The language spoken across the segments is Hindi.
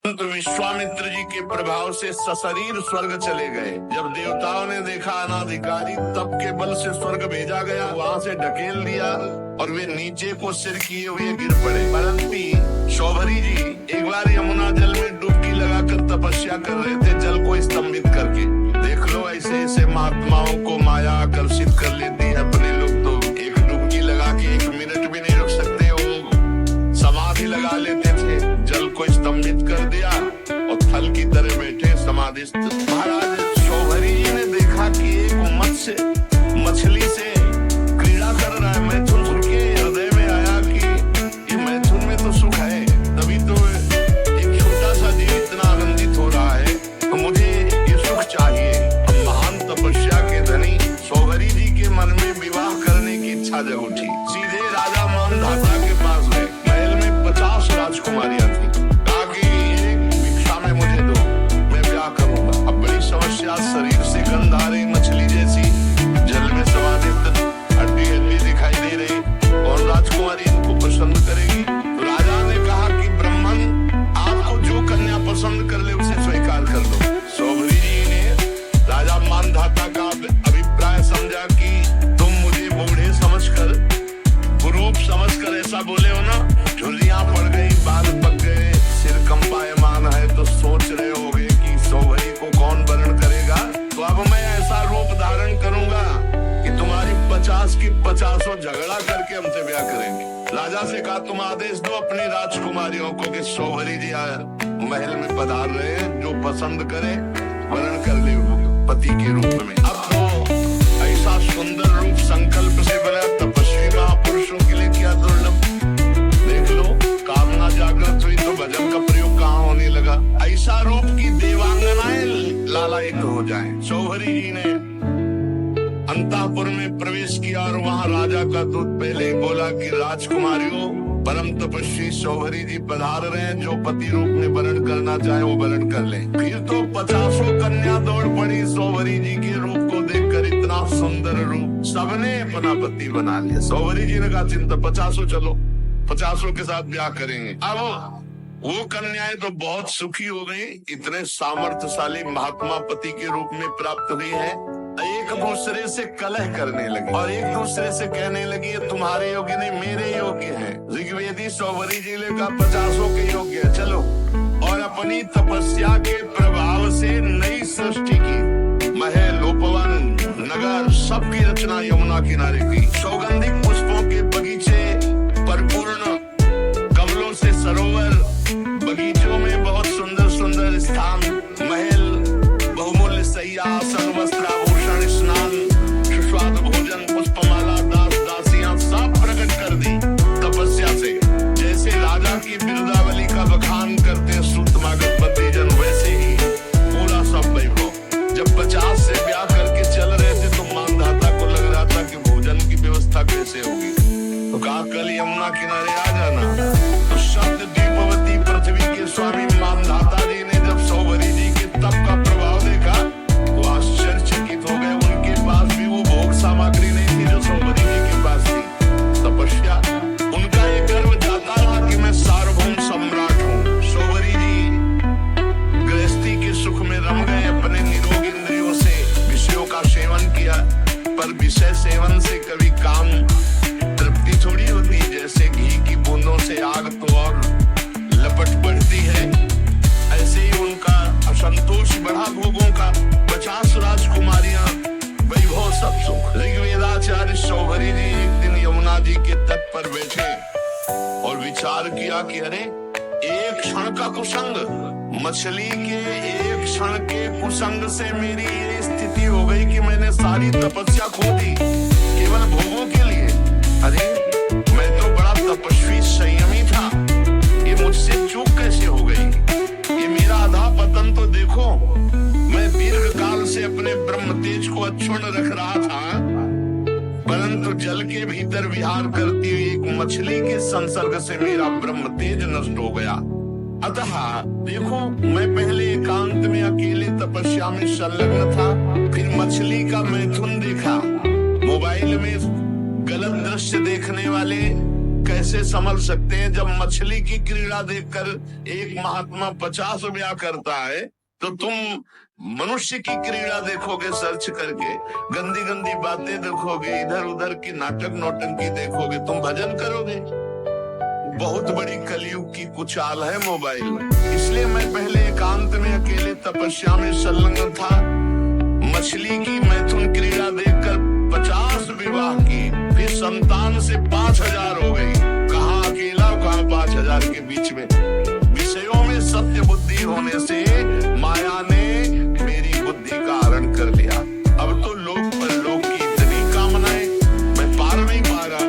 तो विश्वामित्र जी के प्रभाव से सशरीर स्वर्ग चले गए। जब देवताओं ने देखा अनाधिकारी तप के बल से स्वर्ग भेजा गया, वहाँ से ढकेल दिया और वे नीचे को सिर किए हुए गिर पड़े। परंतु शौभरी जी एक बार यमुना जल में डुबकी लगाकर तपस्या कर रहे थे, जल को स्तंभित करके। देख लो, ऐसे ऐसे महात्माओं को माया आकर्षित कर लेती है। अपने लोग तो एक डुबकी लगा के 1 मिनट भी नहीं रुक सकते, वो समाधि लगा लेते थे। जल को स्तंभित कर दिया और थल की तरह बैठे समाधिस्थ। महाराज शौभरी जी ने देखा कि एक मछली से क्रीड़ा कर रहा है। मैथुन के हृदय में आया कि ये मैथुन में तो सुख है, तभी तो एक छोटा सा जीव इतना आनंदित हो रहा है, तो मुझे ये सुख चाहिए। महान तपस्या के धनी शौभरी जी के मन में विवाह करने की इच्छा जग उठी। सीधे राजा मानधाता के पास गए। महल में 50 राजकुमारियां थी। कहा कि एक भिक्षा में मुझे दो, मैं ब्याह करूंगा। अब बड़ी समस्या, शरीर से गंध आ रही, मछली जैसी जल में समाधित, हड्डी हड्डी दिखाई दे रही। और राजकुमारी इनको पसंद करेगी? तो राजा ने कहा कि ब्राह्मण, आपको जो कन्या पसंद कर ले उसे स्वीकार कर लो। शौभरी जी ने राजा मानधाता का अभिप्राय समझा कि तुम मुझे बूढ़े समझकर, कुरूप समझकर ऐसा बोले हो ना। झुर्रियां पड़ गई, बाल पक गए, सिर कंपायमान है, तो सोच रहे होगे कि शौभरी को कौन वर्ण करेगा। तो अब मैं ऐसा रूप धारण करूंगा कि तुम्हारी 50 की 50 झगड़ा करके हमसे ब्याह करेंगे। राजा से कहा, तुम आदेश दो अपनी राजकुमारियों को कि शौभरी जी महल में पधार रहे हैं, जो पसंद करे वर्ण कर ले पति के रूप में। अब तो ऐसा सुंदर रूप संकल्प से बना, तपस्वी महापुरुषों के लिए क्या दुर्लभ। देख लो, कामना जागृत हुई तो भजन का प्रयोग कहाँ होने लगा। ऐसा रूप की देवांगनाएं लालायित हो जाएं। शौभरी जी ने अंतःपुर में प्रवेश किया और वहाँ राजा का दूत पहले ही बोला कि राजकुमारियों, परम तपस्वी शौभरी जी पधार रहे हैं, जो पति रूप में वर्ण करना चाहे वो वर्ण कर ले। फिर तो 50 कन्या दौड़ पड़ी शौभरी जी के रूप को देखकर। इतना सुंदर रूप, सबने अपना पति बना लिया। शौभरी जी ने कहा, चिंता 50 चलो, 50 के साथ ब्याह करेंगे। अब वो कन्याएं तो बहुत सुखी हो गई, इतने सामर्थ्यशाली महात्मा पति के रूप में प्राप्त हुई है। एक दूसरे से कलह करने लगी और एक दूसरे से कहने लगी, तुम्हारे योग्य नहीं, मेरे योग्य है। ऋग्वेदी शौभरी जी ने कहा 50 के योग्य है, चलो। और अपनी तपस्या के प्रभाव से नई सृष्टि की, महल, उपवन, नगर, सबकी रचना यमुना किनारे की। सौगंधिक पुष्पों के बगीचे, परिपूर्ण कमलों से सरोवर, बगीचों में बहुत सुंदर सुंदर स्थान, महल, बहुमूल्य शैया, आसन, वस्त्र, आभूषण, स्नान, सुस्वादु भोजन, पुष्पमाला, दास दासियां सब प्रकट कर दी तपस्या से। जैसे राजा की बिरुदावली का बखान करते सूतमागध बद्रीजन, वैसे ही पूरा सब वैभव। जब 50 से ब्याह करके चल रहे थे तो मानधाता को लग रहा था कि भोजन की व्यवस्था कैसे होगी। तो कहा, कल यमुना किनारे आ जाना। तो शब्द दीपवती पृथ्वी के स्वामी मानधाता जी ने जब शौभरी जी के तप का प्रभाव देखा तो आश्चर्यचकित हो गए। उनके पास भी वो भोग सामग्री नहीं थी जो शौभरी जी के पास थी। तपस्या, उनका ये गर्व जाता रहा कि मैं सार्वभौम सम्राट हूँ। शौभरी जी गृहस्थी के सुख में रम गए, अपने निरोग इंद्रियों से विषयों का सेवन किया। पर विषय सेवन से कभी काम तृप्ति थोड़ी होती, जैसे घी की बूंदों से आग तो और लपट बढ़ती है, ऐसे ही उनका असंतोष बढ़ा भोगों का। 50 राजकुमारियां, वैभव, सब सुख। ऋग्वेदाचार्य शौभरी जी एक दिन यमुना जी के तट पर बैठे और विचार किया कि अरे, एक क्षण का कुसंग, मछली के एक क्षण के कुसंग से मेरी ये स्थिति हो गई कि मैंने सारी तपस्या खो दी केवल भोगों के लिए। अरे, मैं तो बड़ा तपस्वी संयमी था, ये मुझसे चूक कैसे हो गई। ये मेरा आधा पतन तो देखो। मैं दीर्घ काल से अपने ब्रह्म तेज को अक्षुण्ण रख रहा था, परंतु जल के भीतर विहार करती हुई एक मछली के संसर्ग से मेरा ब्रह्म तेज नष्ट हो गया। अतः देखो, मैं पहले एकांत में अकेले तपस्या में संलग्न था, फिर मछली का मैथुन देखा। मोबाइल में गलत दृश्य देखने वाले कैसे संभल सकते हैं? जब मछली की क्रीड़ा देखकर एक महात्मा 50 ब्याह करता है, तो तुम मनुष्य की क्रीड़ा देखोगे सर्च करके, गंदी गंदी बातें देखोगे, इधर उधर की नाटक नौटंकी देखोगे, तुम भजन करोगे? बहुत बड़ी कलयुग की कुछ आल है मोबाइल। इसलिए मैं पहले एकांत में अकेले तपस्या में संलग्न था। मछली की मैथुन क्रीड़ा देखकर 50 विवाह की, फिर संतान से 5000 हो गई। कहाँ अकेला, कहाँ 5000 के बीच में। विषयों में सत्य बुद्धि होने से माया ने मेरी बुद्धि का हरण कर लिया। अब तो लोक परलोक की इतनी कामनाएं, मैं पार नहीं पा रहा।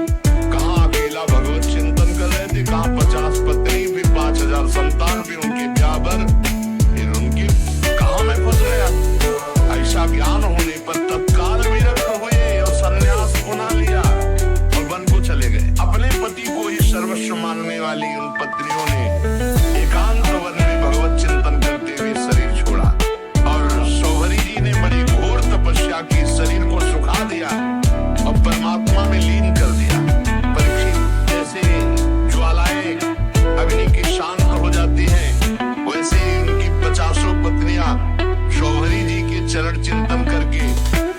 कहाँ अकेला भगवत चिंतन कर रहे थे, कहाँ 50 पत्नी, फिर 5000 संतान, फिर उनके ब्याह भर, फिर उनके कहाँ मैं फंस गया। ऐसा ज्ञान होने पर तत्काल विरक्त हुए और संन्यास पुनः लिया और वन को चले गए। अपने पति को ही सर्वस्व मानने वाली उन पत्नियों ने एकांत वन में भगवत चिंतन करते हुए शरीर छोड़ा और शौहरी जी ने बड़ी घोर तपस्या की, शरीर को सुखा दिया और परमात्मा में लीन कर दिया। परीक्षित जैसे ज्वालाएं अग्नि की शांत हो जाती हैं, वैसे ही उनकी 50 पत्नियां शौहरी जी के चरण चिंतन करके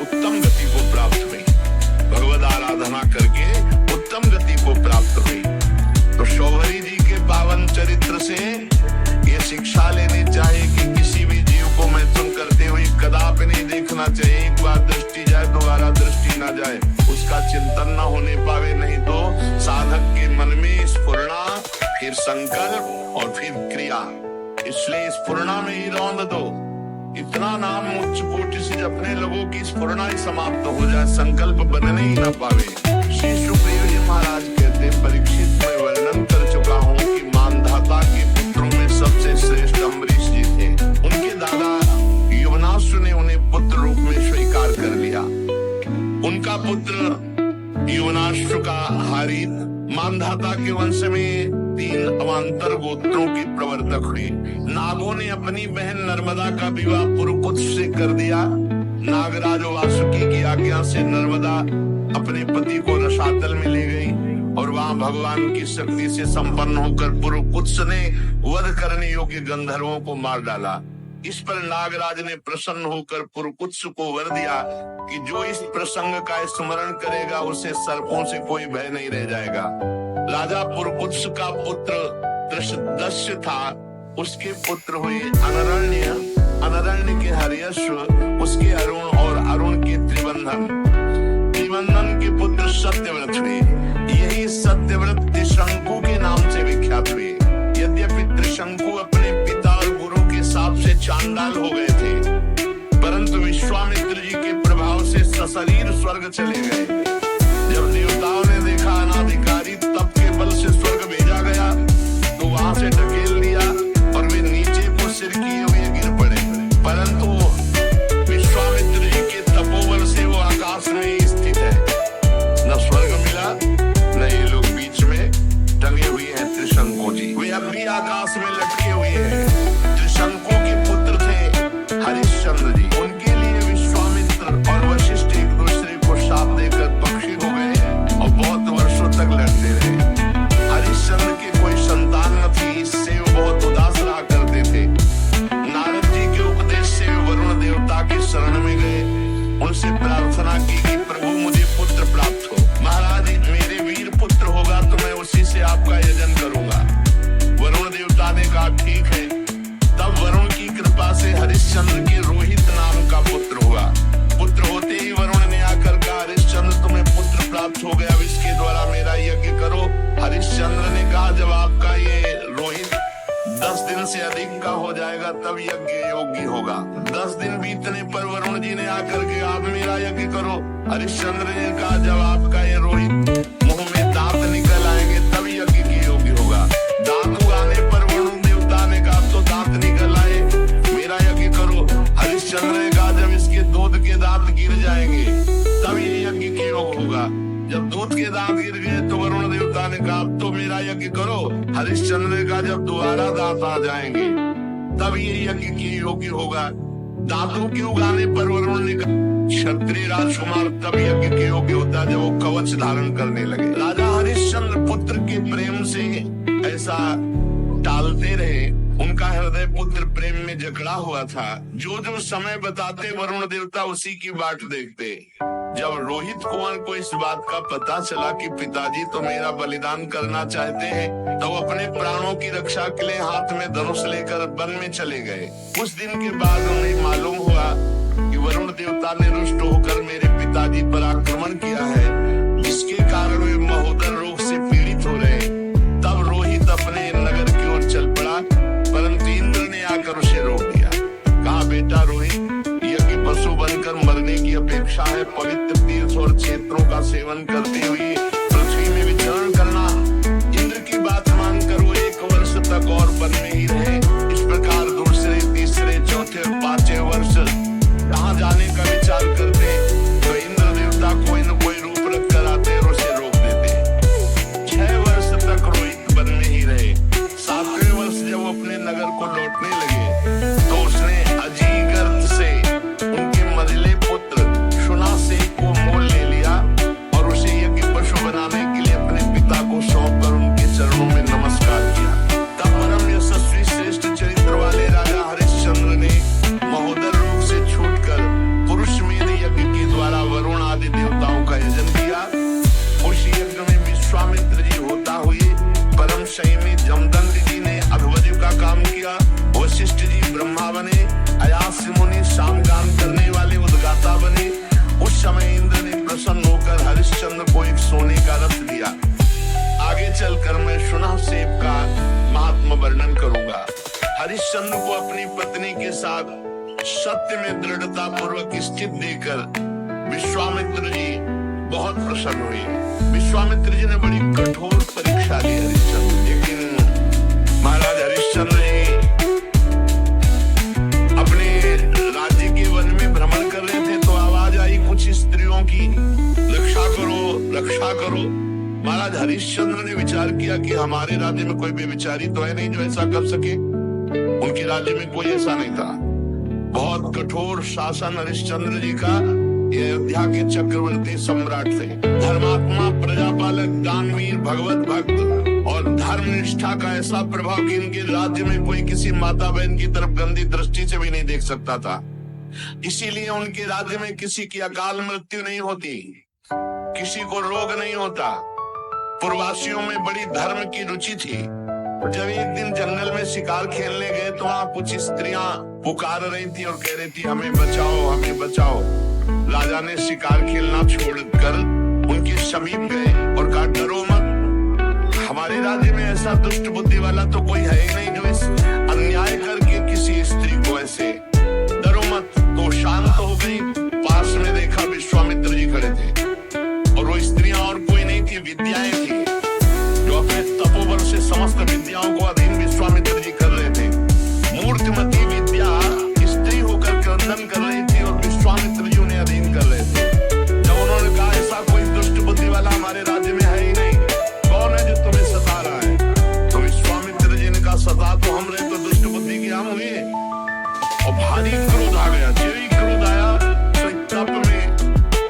उत्तम गति को प्राप्त हुई, भगवद आराधना करके उत्तम गति को प्राप्त हुई। तो शौहरी जी के पावन चरित्र से ये शिक्षा लेनी चाहिए कि किसी भी जीव को मैथुन करते हुए कदापि नहीं देखना चाहिए। एक बार दृष्टि जाए, दोबारा दृष्टि ना जाए, उसका चिंतन न होने पावे। नहीं तो साधक के मन में स्फुरणा, फिर संकल्प और फिर क्रिया। इसलिए स्फुरणा में ही रौंद दो। इतना नाम उच्च कोटि से जपने लोगों की स्फुरणा ही समाप्त हो जाए, संकल्प बनने ही न पावे। श्री सुखदेव जी महाराज कहते, परीक्षित मैं वर्णन कर चुका हूँ कि मानधाता के पुत्रों में सबसे श्रेष्ठ अम्बरीश जी थे। उनके दादा युवनाश्व ने उन्हें पुत्र रूप में स्वीकार कर लिया। उनका पुत्र युवनाश्व का हारित मानधाता के वंश में 3 अवान्तर गोत्रों के प्रवर्तक हुए। नागों ने अपनी बहन नर्मदा का विवाह पुरुकुत्स से कर दिया। नागराज वासुकी की आज्ञा से नर्मदा अपने पति को रसातल में ले गई और वहां भगवान की शक्ति से संपन्न होकर पुरुकुत्स ने वध करने योग्य गंधर्वों को मार डाला। इस पर नागराज ने प्रसन्न होकर पुरुकुत्स को वर दिया कि जो इस प्रसंग का स्मरण करेगा उसे सर्पों से कोई भय नहीं रह जाएगा। राजा पुरुकुत्स का पुत्र दृषदस्य था, उसके पुत्र हुए अनरण्य, अनरण्य के हर्यश्व, उसके अरुण और अरुण के त्रिबंधन, त्रिबंधन के पुत्र सत्यव्रत हुए। यही सत्यव्रत त्रिशंकु के नाम से विख्यात हुए। यद्यपि त्रिशंकु अपने पिता और गुरु के शाप से चांडाल हो गए थे, परंतु विश्वामित्र जी के प्रभाव से सशरीर स्वर्ग चले गए। जब देवताओं ने देखा अनाधिकारी तप के बल से स्वर्ग भेजा गया, तो वहां से ढकेल दिया और वे नीचे को सिर किए हुए गिर पड़े। परंतु विश्वामित्र जी के तपोबल से वो आकाश में ही स्थित है। न स्वर्ग मिला, न ये लोग बीच में टंगे हुए हैं त्रिशंकु जी। वे अब भी आकाश में लटके हुए हैं। त्रिशंकु के पुत्र थे हरिश्चंद्र जी। उनके लिए विश्वामित्र और वशिष्ठ एक दूसरे को शाप देकर पक्षी हो गए और बहुत वर्षों तक लड़ते रहे। हरिश्चंद्र के कोई संतान न थी, इससे वो बहुत उदास रहा करते थे। नारद जी के उपदेश से वरुण देवता के शरण में गए, उनसे प्रार्थना की कि प्रभु मुझे पुत्र प्राप्त हो। महाराज मेरे वीर पुत्र होगा तो मैं उसी से आपका यजन करूंगा। वरुण देवता ने कहा ठीक है। तब वरुण की कृपा से हरिश्चंद्र के रोहित नाम का पुत्र हुआ। पुत्र होते ही वरुण ने आकर कहा, हरिश्चंद्र तुम्हें पुत्र प्राप्त हो गया, इसके द्वारा मेरा यज्ञ करो। हरिश्चंद्र ने कहा, जब आपका ये रोहित 10 दिन से अधिक का हो जाएगा तब यज्ञ योग्य होगा। 10 दिन बीतने पर वरुण जी ने आकर के आप मेरा यज्ञ करो। हरिश्चंद्र ने कहा, जब आपका ये रोहित मुंह में दांत निकल आएंगे तब यज्ञ की योग्य होगा। दांत उगाने पर वरुण देवता ने कहा, तो दांत निकल आए, मेरा यज्ञ करो। हरिश्चंद्र ने कहा, जब इसके दूध के दांत गिर जाएंगे तब ये यज्ञ की योग होगा। जब दूध के दांत गिर गए तो वरुण देवता ने कहा, अब तो मेरा यज्ञ करो। हरिश्चंद्र ने कहा, जब दोबारा दांत आ जाएंगे तब ये यज्ञ की योग्य होगा। दांतों के उगाने पर वरुण ने कहा, क्षत्रिय राजकुमार तब यज्ञ के योग्य होता जब वो कवच धारण करने लगे। राजा हरिश्चंद्र हरिश्चंद्र पुत्र के प्रेम से ऐसा टालते रहे। उनका हृदय पुत्र प्रेम में जकड़ा हुआ था। जो जो समय बताते वरुण देवता उसी की बाट देखते। जब रोहित कुंवर को इस बात का पता चला कि पिताजी तो मेरा बलिदान करना चाहते हैं, तो अपने प्राणों की रक्षा के लिए हाथ में धनुष लेकर वन में चले गए। कुछ दिन के बाद उन्हें मालूम हुआ कि वरुण देवता ने रुष्ट होकर मेरे पिताजी पर आक्रमण किया है, जिसके कारण वे महोदर रोग से पीड़ित हो रहे। तब रोहित अपने नगर की ओर चल पड़ा, परंतु इंद्र ने आकर उसे रोक दिया। कहा, बेटा रोहित, पशु बनकर मरने की अपेक्षा है पवित्र तीर्थ और क्षेत्रों का सेवन करते हुए पृथ्वी में विचरण करना। इंद्र की बात मानकर वो 1 वर्ष तक और वन में ही रहे। इस प्रकार दूसरे, तीसरे, चौथे और 5वें वर्ष कहाँ जाने का विचार करते तो इंद्र देवता कोई न कोई रूप रख कर आते और उसे रोक देते। 6 वर्ष तक रोहित वन में ही रहे। 7वें वर्ष जब वो अपने नगर को लौटने लगे तो उसने अजीगर्त से उनके मझले पुत्र शुनासेक को मोल ले लिया और उसे यज्ञ पशु बनाने के लिए अपने पिता को सौंपकर उनके चरणों में नमस्कार किया। तब परम यशस्वी श्रेष्ठ चरित्र वाले राजा हरिश्चंद्र ने महोदर रोग से छूटकर पुरुषमेध यज्ञ के द्वारा वरुण आदि देवताओं का यजन किया। उस यज्ञ में विश्वामित्र जी होता हुए परम संयमी जमदग्नि जी ने अध्वर्यु का काम किया। वशिष्ठ जी ब्रह्मा बने, अयास्य मुनि सामगान करने वाले उद्गाता बने। उस समय इंद्र ने प्रसन्न होकर हरिश्चंद्र को एक सोने का रथ दिया। आगे चलकर मैं शुनासेक का महात्मा वर्णन करूंगा। हरिश्चंद्र को अपनी पत्नी के साथ सत्य में दृढ़ता पूर्वक स्थित देकर विश्वामित्र जी बहुत प्रसन्न हुए। विश्वामित्र जी ने बड़ी कठोर परीक्षा ली हरिश्चंद्र, लेकिन महाराज हरिश्चंद्र जी राज्य के वन में भ्रमण कर रहे थे तो आवाज आई कुछ स्त्रियों की, रक्षा करो, रक्षा करो। महाराज हरिश्चंद्र ने विचार किया कि हमारे राज्य में कोई बेविचारी तो है नहीं जो ऐसा कर सके। उनके राज्य में कोई ऐसा नहीं था। बहुत कठोर शासन हरिश्चंद्र जी का। ये अयोध्या के चक्रवर्ती सम्राट थे, धर्मात्मा, प्रजापालक, दानवीर, भगवत भक्त और धर्मनिष्ठा का ऐसा प्रभाव कि इनके राज्य में कोई किसी माता बहन की तरफ गंदी दृष्टि से भी नहीं देख सकता था। इसीलिए उनके राज्य में किसी की अकाल मृत्यु नहीं होती, किसी को रोग नहीं होता। पूर्ववासियों में बड़ी धर्म की रुचि थी। जब एक दिन जंगल में शिकार खेलने गए तो वहाँ कुछ स्त्रियां पुकार रही थी और कह रही थी, हमें बचाओ, हमें बचाओ। राजा ने शिकार खेलना छोड़कर उनके समीप गए और कहा, डरो मत, हमारे राज्य में ऐसा दुष्ट बुद्धि वाला तो कोई है ही नहीं जो इस अन्याय करके किसी स्त्री को ऐसे, डरो मत। तो शांत हो गई। पास में देखा विश्वामित्र जी खड़े थे और वो स्त्रियां और कोई नहीं थी, विद्याएं थी जो अपने तपोबल से समस्त विद्याओं को अधीन विश्वामित्र जी कर रहे थे। मूर्तिमती विद्या स्त्री होकर क्रंदन कर रही थी और विश्वामित्र जी उन्हें अधीन कर रहे थे। जब उन्होंने कहा ऐसा कोई दुष्ट बुद्धि वाला हमारे राज्य में है ही नहीं, कौन है जो तुम्हें सता रहा है? तो विश्वामित्र जी ने कहा, सता तो हम रहे तो दुष्ट बुद्धि की हम हुए। और भारी क्रोध आ गया। जो ही क्रोध आया तो तप में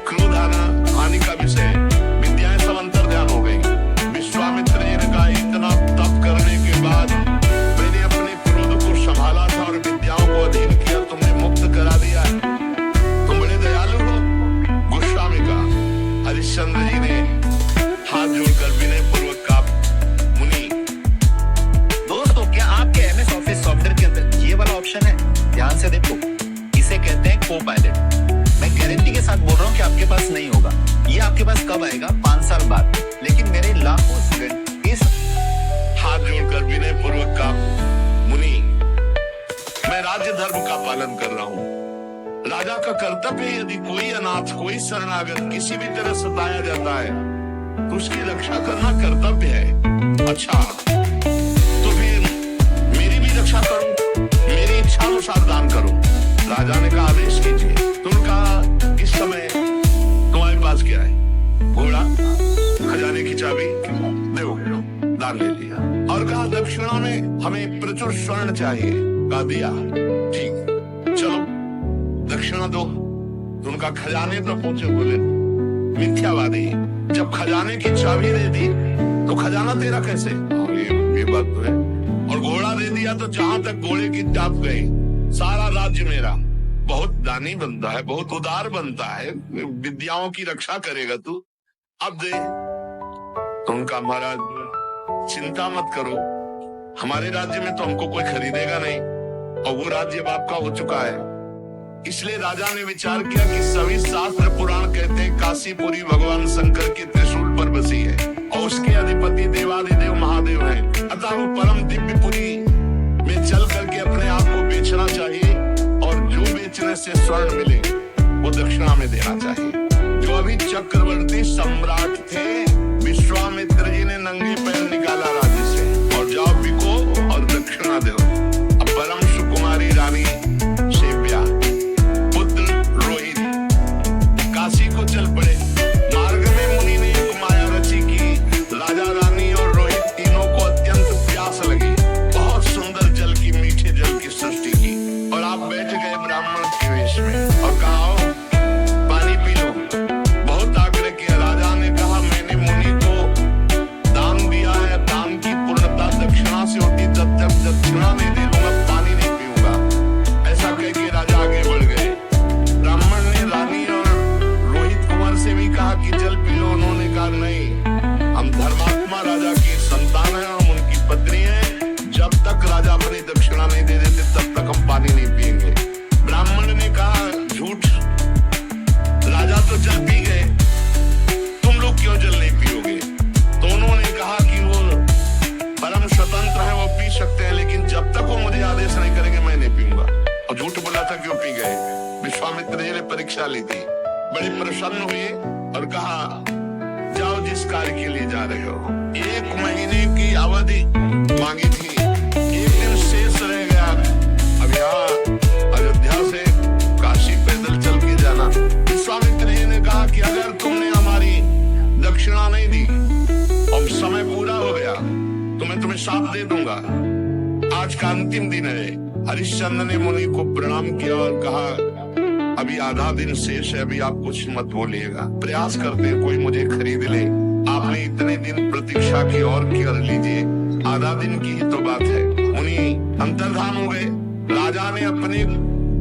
क्रोध आना हानि का विषय, विद्याएं सब अंतर ध्यान हो गई। विश्वामित्र जी ने कहा, इतना तप करने के बाद मैंने अपने क्रोध को संभाला था और विद्याओं को अधीन किया, तुमने मुक्त करा दिया है, तुम बड़े दयालु हो। गुस्सा में कहा। हरिश्चंद्र जी ने हाथ जोड़कर विनय पूर्वक कहा, मुनि। दोस्तों, क्या आपके एमएस ऑफिस सॉफ्टवेयर के अंदर ये वाला ऑप्शन है? ध्यान से देखो, इसे कहते हैं को पायलट। मैं गारंटी के साथ बोल रहा हूँ कि आपके पास नहीं होगा। ये आपके पास कब आएगा? 5 साल बाद। लेकिन मेरे लाखों स्टूडेंट इस हाथ जोड़कर विनय पूर्वक कहा, मुनि, मैं राज्य धर्म का पालन कर रहा हूँ। राजा का कर्तव्य है, यदि कोई अनाथ, कोई शरणागत किसी भी तरह सताया जाता है तो उसकी रक्षा करना कर्तव्य है। अच्छा, तो फिर मेरी भी रक्षा करो, मेरी इच्छा अनुसार दान करो। राजा ने कहा, आदेश कीजिए। तुमने कहा, इस समय तुम्हारे पास क्या है? घोड़ा, खजाने की चाबी, दो, दान ले लिया। और कहा, दक्षिणा में हमें प्रचुर स्वर्ण चाहिए। कहा, दिया। ठीक, चलो दक्षिणा दो। तो उनका खजाने तो पहुंचे, बोले मिथ्यावादी। जब खजाने की चाबी दे दी तो खजाना तेरा कैसे? ये बात तो है। और घोड़ा दे दिया तो जहां तक घोड़े की टाप गई, सारा राज्य मेरा। बहुत दानी बनता है, बहुत उदार बनता है, विद्याओं की रक्षा करेगा तू। अब दे। तो उनका महाराज चिंता मत करो, हमारे राज्य में तो हमको कोई खरीदेगा नहीं, और वो राज्य अब आपका हो चुका है। इसलिए राजा ने विचार किया कि सभी शास्त्र पुराण कहते हैं काशीपुरी भगवान शंकर के त्रिशूल पर बसी है, और उसके अधिपति देवादिदेव महादेव हैं। अतः वो परम दिव्यपुरी में चल करके अपने आप को बेचना चाहिए, और जो बेचने से स्वर्ण मिले वो दक्षिणा में देना चाहिए। जो अभी चक्रवर्ती सम्राट थे, विश्वामित्र जी ने नंगे पैर निकाला राज्य से, और जाओ बिको और दक्षिणा दो। अब परम सुकुमारी रानी सेव्या पुत्र रोहित काशी को चल पड़े। मार्ग में मुनि ने एक माया रची की राजा रानी और रोहित तीनों को अत्यंत प्यास लगी। बहुत सुंदर जल की, मीठे जल की सृष्टि की, और आप बैठ गए ब्राह्मण के वेश में और कहा पानी पी लो। बहुत आग्रह किया। राजा ने कहा मैंने मुनि को दान दिया है, दान की पूर्णता दक्षिणा से होती, जब तक दक्षिणा नहीं दे लूंगा पानी नहीं पीऊंगा। ऐसा कह के राजा आगे बढ़ गए। ब्राह्मण ने रानी और रोहित कुमार से भी कहा कि जल पी लो। उन्होंने कहा नहीं, हम धर्मात्मा राजा की संतान है, हम उनकी पत्नी है, जब तक राजा अपनी दक्षिणा नहीं दे देते तब तक हम पानी नहीं पिएंगे। ब्राह्मण ने कहा झूठ, राजा तो जल पी गए, तुम लोग क्यों जल नहीं पियोगे? तो उन्होंने कहा कि वो परम स्वतंत्र है, वो पी सकते हैं, लेकिन जब तक वो मुझे आदेश नहीं करेंगे मैं नहीं पीऊंगा। और झूठ बोला था क्यों पी गए। विश्वामित्र जी ने परीक्षा ली थी, बड़े प्रसन्न हुए और कहा जाओ जिस कार्य के लिए जा रहे हो। 1 महीने की अवधि मांगी थी, 1 दिन शेष रह गया। अब यहाँ अयोध्या से काशी पैदल चल के जाना। विश्वामित्र जी ने कहा कि अगर तुमने हमारी दक्षिणा नहीं दी और समय पूरा हो गया तो मैं तुम्हें शाप दे दूंगा। आज का अंतिम दिन है। हरिश्चंद्र ने मुनि को प्रणाम किया और कहा अभी आधा दिन शेष है, अभी आप कुछ मत बोलिएगा, प्रयास करते कोई मुझे खरीद ले। आपने इतने दिन प्रतीक्षा की और कर लीजिए, आधा दिन की ही तो बात है। मुनि अंतर्धान हो गए। राजा ने अपने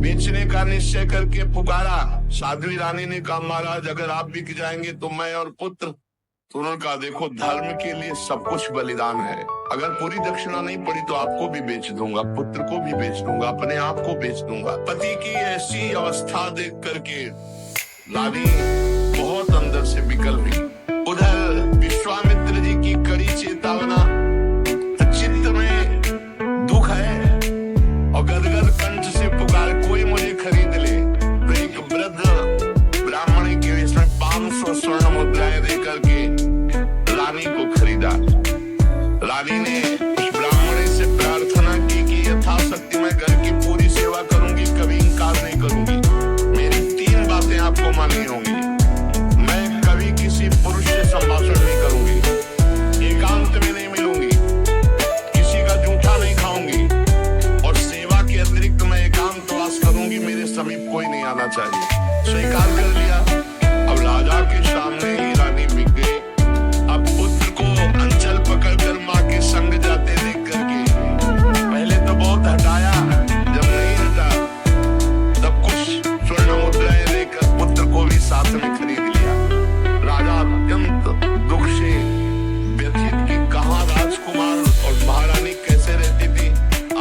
बेचने का निश्चय करके पुकारा। साध्वी रानी ने कहा महाराज अगर आप बिक जाएंगे तो मैं और पुत्र। तो उन्होंने कहा देखो धर्म के लिए सब कुछ बलिदान है, अगर पूरी दक्षिणा नहीं पड़ी तो आपको भी बेच दूंगा, पुत्र को भी बेच दूंगा, अपने आप को बेच दूंगा। पति की ऐसी अवस्था देख करके रानी बहुत अंदर से विकल हुई। उधर विश्वामित्र जी की कड़ी चेतावना, चित्त में दुख है और गदगद कंठ से पुकार कोई मुझे खरीद ले। तो एक वृद्ध ब्राह्मण के वेश में 500 स्वर्ण मुद्राएं देकर के रानी को खरीदा। रानी ने उस ब्राह्मण से प्रार्थना की कि यथाशक्ति मैं घर की पूरी सेवा करूंगी, कभी इनकार नहीं करूंगी। मेरी 3 बातें आपको माननी होंगी। मैं कभी किसी पुरुष से संभाषण नहीं करूंगी, एकांत में नहीं मिलूंगी, किसी का जूठा नहीं खाऊंगी, और सेवा के अतिरिक्त मैं एकांतवास करूंगी, मेरे समीप कोई नहीं आना चाहिए। स्वीकार कर लिया। अब राजा के सामने ही रानी बिक गई। अब पुत्र को अंचल पकड़कर माँ के संग जाते देख करके पहले तो बहुत हटाया, जब नहीं हटा तब कुछ स्वर्ण मुद्राएं देकर पुत्र को भी साथ में खरीद लिया। राजा अत्यंत दुख से व्यथित कि कहाँ राजकुमार और महारानी कैसे रहती थी,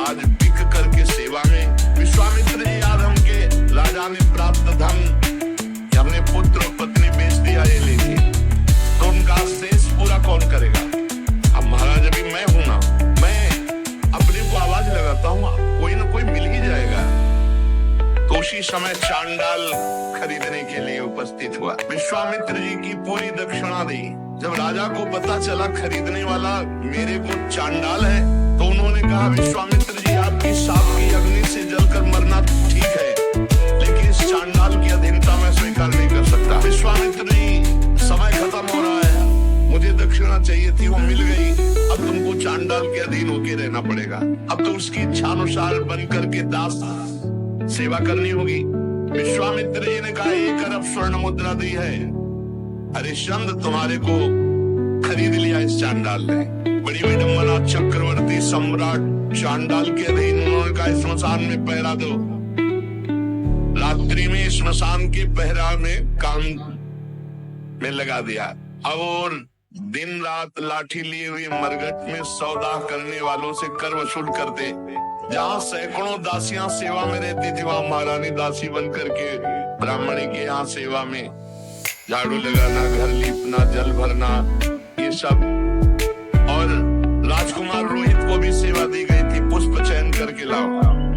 आज बिक करके सेवा में। विश्वामित्र जी आदम के राजा ने प्राप्त धन हमने पुत्र और पत्नी बेच दिया, ये लीजिए, तो उनका शेष पूरा कौन करेगा? अब महाराज अभी मैं हूं ना, मैं अपने को आवाज लगाता हूँ, कोई ना कोई मिल ही जाएगा। तो उसी समय चांडाल खरीदने के लिए उपस्थित हुआ। विश्वामित्र जी की पूरी दक्षिणा दी। जब राजा को पता चला खरीदने वाला मेरे को चांडाल है, तो उन्होंने कहा विश्वामित्र जी आपकी साप की अग्नि से जलकर मरना ठीक है, लेकिन इस चांडाल की अधीनता मैं स्वीकार नहीं कर सकता। विश्वामित्र जी समय खत्म हो रहा है, मुझे दक्षिणा चाहिए थी, वो मिल गई, अब तुमको चांडाल के अधीन होके रहना पड़ेगा। अब तो उसकी इच्छा अनुसार बन करके दास सेवा करनी होगी। विश्वामित्र जी ने कहा 1 अरब स्वर्ण मुद्रा दी है, हरिश्चंद्र तुम्हारे को खरीद लिया इस चांडाल ने। बड़ी विडंबना, चक्रवर्ती सम्राट चांडाल के अधीन। उन्होंने कहा स्मशान में पहरा दो। रात्रि में स्मशान के पहरा में काम में लगा दिया। अब और दिन रात लाठी लिए हुए मरघट में सौदा करने वालों से कर वसूल करते। जहाँ सैकड़ों दासियां सेवा में रहती थी, वहां महारानी दासी बन करके ब्राह्मणी के यहाँ सेवा में झाड़ू लगाना, घर लीपना, जल भरना, ये सब। और राजकुमार रोहित को भी सेवा दी गई थी, पुष्प चयन करके लाओ।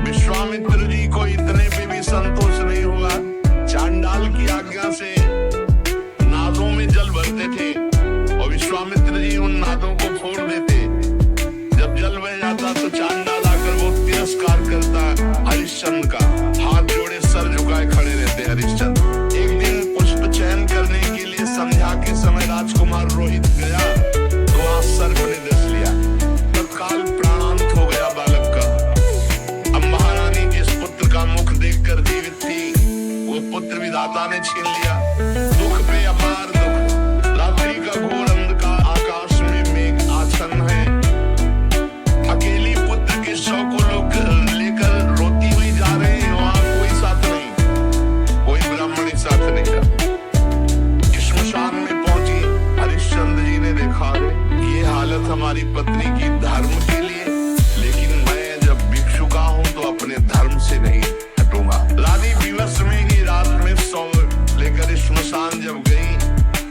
विश्वामित्र जी को इतने पे भी संतोष नहीं हुआ। चांडाल की आज्ञा से नादों में जल भरते थे और विश्वामित्र जी उन नादों को फोड़ देते। जब जल बह जाता तो चांडाल आकर वो तिरस्कार करता हरिश्चंद्र का। हाथ जोड़े सर झुकाए खड़े रहते हरिश्चंद्र। एक दिन पुष्प चयन करने के लिए संध्या के समय राजकुमार रोहित गया तो वहां सर्प ने डस लिया। तत्काल प्राणांत हो गया बालक का। अब महारानी जिस पुत्र का मुख देखकर जीवित थी, वो पुत्र विधाता ने छीन लिया। दुख पे अपार दुख। रात्रि का घोर अंधकार, आकाश में मेघ आच्छन्न है। अकेली पुत्र के शव को लोग लेकर रोती हुई जा रहे हैं। वहां कोई साथ नहीं, कोई ब्राह्मणी साथ नहीं था। श्मशान में पहुंची हरिश्चंद्र जी ने देखा ये हालत हमारी पत्नी की धर्म के लिए, लेकिन मैं जब भिक्षुका हूं तो अपने धर्म से नहीं हटूंगा। रानी विवश में ही रात में सौ लेकर श्मशान जब गई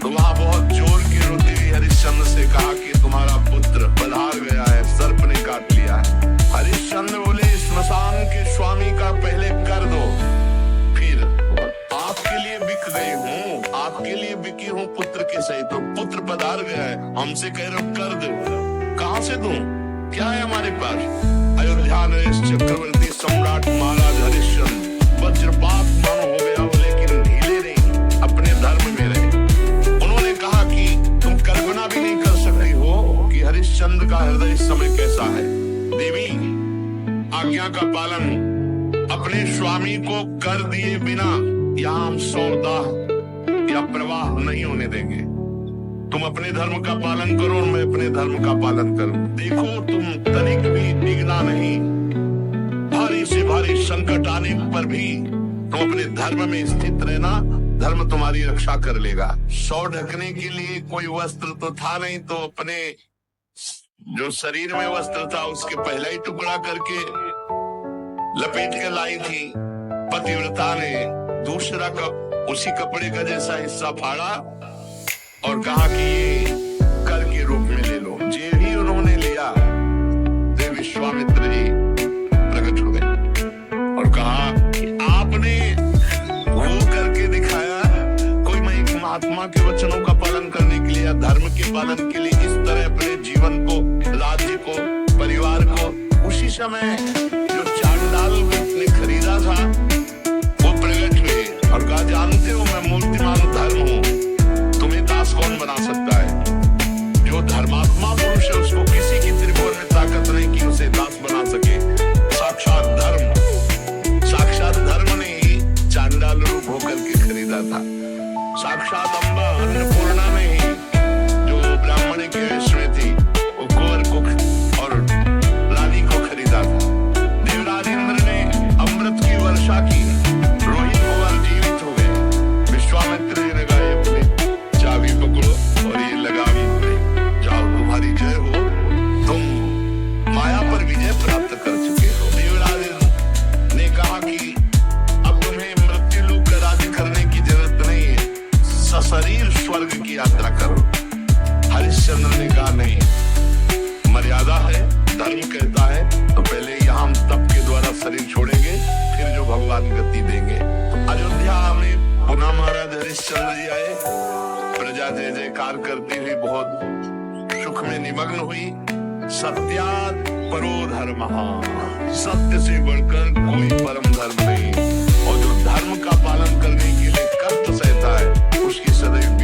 तो वहां बहुत जोर की रोती हुई हरिश्चंद्र से कहा कि तुम्हारा पुत्र पधार गया है, सर्प ने काट लिया है। हरिश्चंद्र बोले श्मशान के स्वामी का पहले कर दो, फिर आपके लिए बिक गई हूँ, आपके लिए बिकी हूँ पुत्र के सही। तो पुत्र पधार गया है, हमसे कह रहे हो कर दो। कहां से दूं? क्या है हमारे पास? अयोध्या नरेश चक्रवर्ती सम्राट महाराज हरिश्चंद्र वज्रपात मन हो गया हो, लेकिन ढीले नहीं, अपने धर्म में रहे। उन्होंने कहा कि तुम कल्पना भी नहीं कर सकती हो कि हरिश्चंद्र का हृदय इस समय कैसा है। देवी, आज्ञा का पालन, अपने स्वामी को कर दिए बिना यहाँ हम सौदा या प्रवाह नहीं होने देंगे। तुम अपने धर्म का पालन करो और मैं अपने धर्म का पालन करूं। देखो तुम तनिक भी डिगना नहीं। भारी से भारी संकट आने पर भी तुम अपने धर्म में स्थित रहना, धर्म तुम्हारी रक्षा कर लेगा। सौ ढकने के लिए कोई वस्त्र तो था नहीं, तो अपने जो शरीर में वस्त्र था उसके पहला ही टुकड़ा करके लपेट के लाई थी। पतिव्रता ने दूसरा उसी कपड़े का जैसा हिस्सा फाड़ा और कहा कि ये कर के रूप में ले लो। जे ही उन्होंने लिया, देव विश्वामित्र जी प्रकट हो गए और कहा कि आपने वो करके दिखाया। कोई मैं एक महात्मा के वचनों का पालन करने के लिए या धर्म के पालन के लिए इस तरह अपने जीवन को, राज्य को, परिवार को, उसी समय जो चांडाल ने खरीदा था वो प्रकट हुए और कहा जानते हो मैं मूर्तिमान धर्म हूँ, तुम्हें दास कौन बना सकता है? जो धर्मात्मा पुरुष है उसको किसी की त्रिभुवन में ताकत नहीं कि उसे दास बना सके। साक्षात धर्म ने ही चांडाल रूप होकर के खरीदा था। साक्षात अम्बा अन्नपूर्णा ने ही जो ब्राह्मणी के वेश में थी वो कुंवर कुख और रानी को खरीदा था। देवराज इंद्र ने अमृत की वर्षा की, रोहित कुंवर जीवित हो गए। विश्वामित्र जी ने कहा अपने चाबी पकड़ो और ये लगाम जाओ, तुम्हारी जय हो, तुम माया पर विजय प्राप्त कर चुके हो। देवराज ने कहा कि अब तुम्हें मृत्यु लोक का राज्य करने की जरूरत नहीं है, सशरीर स्वर्ग की यात्रा करो। हरिश्चंद्र ने कहा नहीं, मर्यादा है, धर्म कहता है तो पहले यहाँ हम तप के द्वारा शरीर छोड़ेंगे, फिर जो भगवान गति देंगे। तो अयोध्या में पुनः महाराज हरिश्चंद्र जी आए। प्रजा जय जयकार करती हुई बहुत सुख में निमग्न हुई। सत्यात परो धर्मः, सत्य से बढ़कर कोई परम धर्म नहीं। और जो धर्म का पालन करने के लिए कष्ट सहता है उसकी सदैव